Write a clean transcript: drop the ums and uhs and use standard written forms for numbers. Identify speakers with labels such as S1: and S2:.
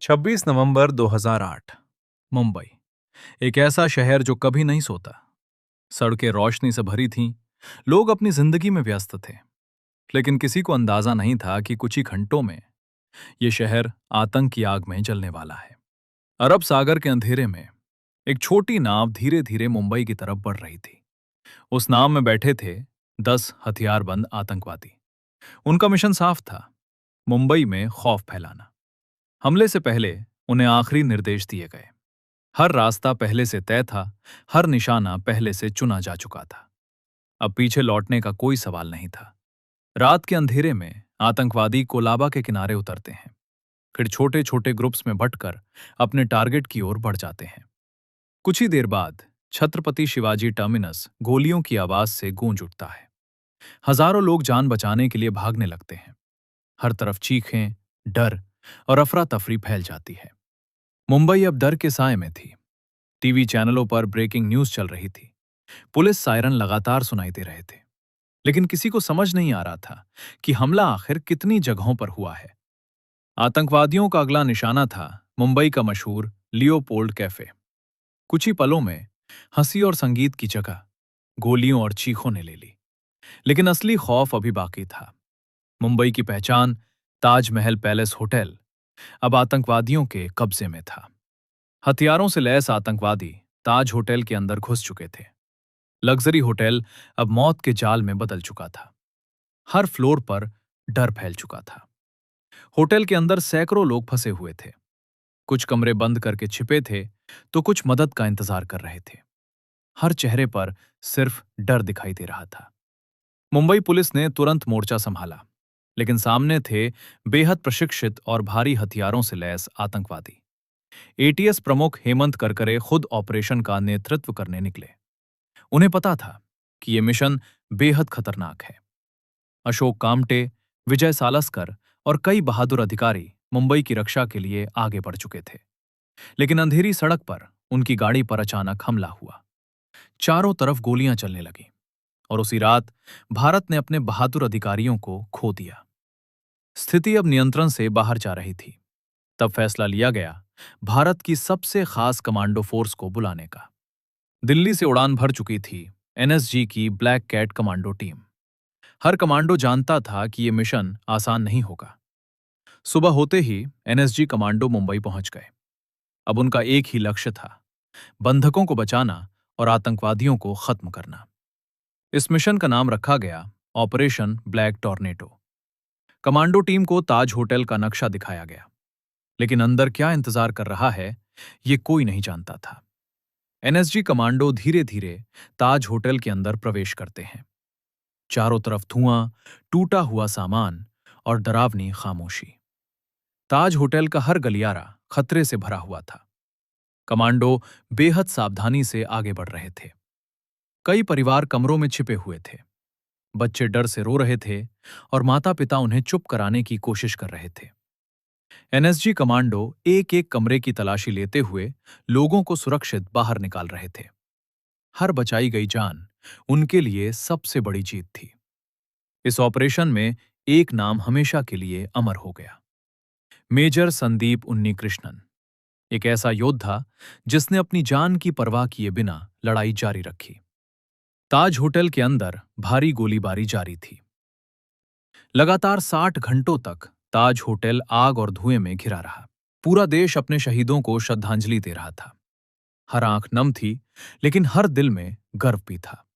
S1: 26 नवंबर 2008। मुंबई, एक ऐसा शहर जो कभी नहीं सोता। सड़कें रोशनी से भरी थीं, लोग अपनी जिंदगी में व्यस्त थे। लेकिन किसी को अंदाजा नहीं था कि कुछ ही घंटों में ये शहर आतंक की आग में जलने वाला है। अरब सागर के अंधेरे में एक छोटी नाव धीरे धीरे मुंबई की तरफ बढ़ रही थी। उस नाव में बैठे थे 10 हथियारबंद आतंकवादी। उनका मिशन साफ था, मुंबई में खौफ फैलाना। हमले से पहले उन्हें आखिरी निर्देश दिए गए। हर रास्ता पहले से तय था, हर निशाना पहले से चुना जा चुका था। अब पीछे लौटने का कोई सवाल नहीं था। रात के अंधेरे में आतंकवादी कोलाबा के किनारे उतरते हैं, फिर छोटे छोटे ग्रुप्स में बंटकर अपने टारगेट की ओर बढ़ जाते हैं। कुछ ही देर बाद छत्रपति शिवाजी टर्मिनस गोलियों की आवाज से गूंज उठता है। हजारों लोग जान बचाने के लिए भागने लगते हैं। हर तरफ चीखें, डर और अफरा तफरी फैल जाती है। मुंबई अब डर के साए में थी। टीवी चैनलों पर ब्रेकिंग न्यूज चल रही थी। पुलिस सायरन लगातार सुनाई दे रहे थे। लेकिन किसी को समझ नहीं आ रहा था कि हमला आखिर कितनी जगहों पर हुआ है। आतंकवादियों का अगला निशाना था मुंबई का मशहूर लियोपोल्ड कैफे। कुछ ही पलों में हंसी और संगीत की जगह गोलियों और चीखों ने ले ली। लेकिन असली खौफ अभी बाकी था। मुंबई की पहचान ताजमहल पैलेस होटल अब आतंकवादियों के कब्जे में था। हथियारों से लैस आतंकवादी ताज होटल के अंदर घुस चुके थे। लग्जरी होटल अब मौत के जाल में बदल चुका था। हर फ्लोर पर डर फैल चुका था। होटल के अंदर सैकड़ों लोग फंसे हुए थे। कुछ कमरे बंद करके छिपे थे, तो कुछ मदद का इंतजार कर रहे थे। हर चेहरे पर सिर्फ डर दिखाई दे रहा था। मुंबई पुलिस ने तुरंत मोर्चा संभाला, लेकिन सामने थे बेहद प्रशिक्षित और भारी हथियारों से लैस आतंकवादी। एटीएस प्रमुख हेमंत करकरे खुद ऑपरेशन का नेतृत्व करने निकले। उन्हें पता था कि यह मिशन बेहद खतरनाक है। अशोक कामटे, विजय सालस्कर और कई बहादुर अधिकारी मुंबई की रक्षा के लिए आगे बढ़ चुके थे। लेकिन अंधेरी सड़क पर उनकी गाड़ी पर अचानक हमला हुआ। चारों तरफ गोलियां चलने लगीं और उसी रात भारत ने अपने बहादुर अधिकारियों को खो दिया। स्थिति अब नियंत्रण से बाहर जा रही थी। तब फैसला लिया गया भारत की सबसे खास कमांडो फोर्स को बुलाने का। दिल्ली से उड़ान भर चुकी थी एनएसजी की ब्लैक कैट कमांडो टीम। हर कमांडो जानता था कि यह मिशन आसान नहीं होगा। सुबह होते ही एनएसजी कमांडो मुंबई पहुंच गए। अब उनका एक ही लक्ष्य था, बंधकों को बचाना और आतंकवादियों को खत्म करना। इस मिशन का नाम रखा गया operation black tornado. Commando team को ताज होटल का नक्शा दिखाया गया, लेकिन अंदर क्या इंतजार कर रहा है, ये कोई नहीं जानता था। एनएसजी कमांडो धीरे धीरे ताज होटल के अंदर प्रवेश करते हैं। चारों तरफ धुआं, टूटा हुआ सामान और डरावनी खामोशी। ताज होटल का हर गलियारा खतरे से भरा हुआ था। कमांडो बेहद सावधानी से आगे बढ़ रहे थे। कई परिवार कमरों में छिपे हुए थे। बच्चे डर से रो रहे थे और माता पिता उन्हें चुप कराने की कोशिश कर रहे थे। एनएसजी कमांडो एक एक कमरे की तलाशी लेते हुए लोगों को सुरक्षित बाहर निकाल रहे थे। हर बचाई गई जान उनके लिए सबसे बड़ी जीत थी। इस ऑपरेशन में एक नाम हमेशा के लिए अमर हो गया, मेजर संदीप उन्नीकृष्णन। एक ऐसा योद्धा जिसने अपनी जान की परवाह किए बिना लड़ाई जारी रखी। ताज होटल के अंदर भारी गोलीबारी जारी थी। लगातार 60 घंटों तक ताज होटल आग और धुएं में घिरा रहा। पूरा देश अपने शहीदों को श्रद्धांजलि दे रहा था। हर आंख नम थी, लेकिन हर दिल में गर्व भी था।